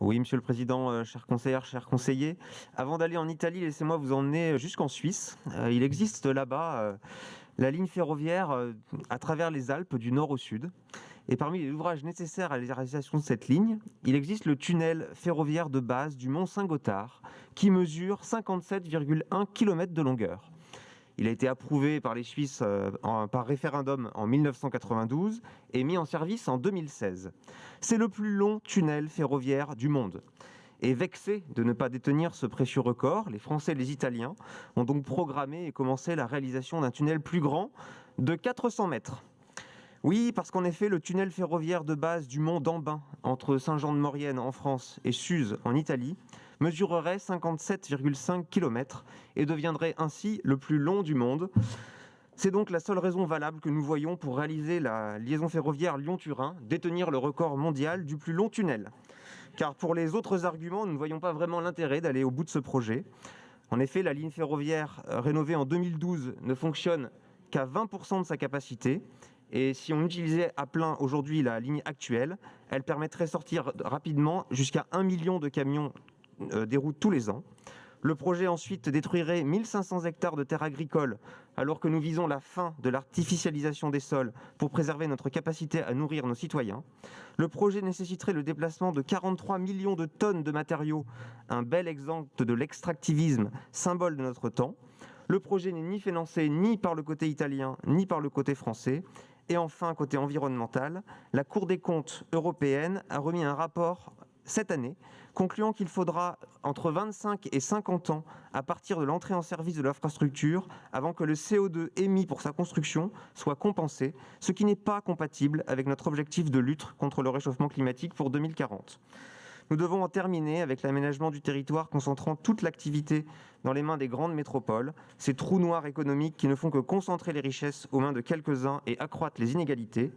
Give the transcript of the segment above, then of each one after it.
Oui, monsieur le président, chère conseillère, chers conseillers. Avant d'aller en Italie, laissez-moi vous emmener jusqu'en Suisse. Il existe là-bas la ligne ferroviaire à travers les Alpes du nord au sud. Et parmi les ouvrages nécessaires à la réalisation de cette ligne, il existe le tunnel ferroviaire de base du Mont Saint-Gothard, qui mesure 57,1 km de longueur. Il a été approuvé par les Suisses par référendum en 1992 et mis en service en 2016. C'est le plus long tunnel ferroviaire du monde. Et vexés de ne pas détenir ce précieux record, les Français et les Italiens ont donc programmé et commencé la réalisation d'un tunnel plus grand de 400 mètres. Oui, parce qu'en effet, le tunnel ferroviaire de base du Mont d'Ambin, entre Saint-Jean-de-Maurienne en France et Suse en Italie, mesurerait 57,5 km et deviendrait ainsi le plus long du monde. C'est donc la seule raison valable que nous voyons pour réaliser la liaison ferroviaire Lyon-Turin, détenir le record mondial du plus long tunnel. Car pour les autres arguments, nous ne voyons pas vraiment l'intérêt d'aller au bout de ce projet. En effet, la ligne ferroviaire rénovée en 2012 ne fonctionne qu'à 20% de sa capacité. Et si on utilisait à plein aujourd'hui la ligne actuelle, elle permettrait de sortir rapidement jusqu'à 1 million de camions des routes tous les ans. Le projet ensuite détruirait 1500 hectares de terres agricoles, alors que nous visons la fin de l'artificialisation des sols pour préserver notre capacité à nourrir nos citoyens. Le projet nécessiterait le déplacement de 43 millions de tonnes de matériaux, un bel exemple de l'extractivisme, symbole de notre temps. Le projet n'est ni financé ni par le côté italien, ni par le côté français. Et enfin, côté environnemental, la Cour des comptes européenne a remis un rapport cette année, concluant qu'il faudra entre 25 et 50 ans à partir de l'entrée en service de l'infrastructure avant que le CO2 émis pour sa construction soit compensé, ce qui n'est pas compatible avec notre objectif de lutte contre le réchauffement climatique pour 2040. Nous devons en terminer avec l'aménagement du territoire concentrant toute l'activité dans les mains des grandes métropoles, ces trous noirs économiques qui ne font que concentrer les richesses aux mains de quelques-uns et accroître les inégalités.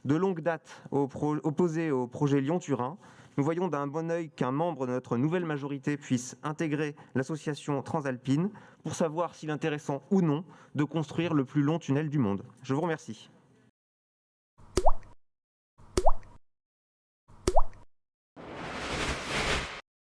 De longue date opposés au projet Lyon-Turin, nous voyons d'un bon œil qu'un membre de notre nouvelle majorité puisse intégrer l'association transalpine pour savoir s'il est intéressant ou non de construire le plus long tunnel du monde. Je vous remercie.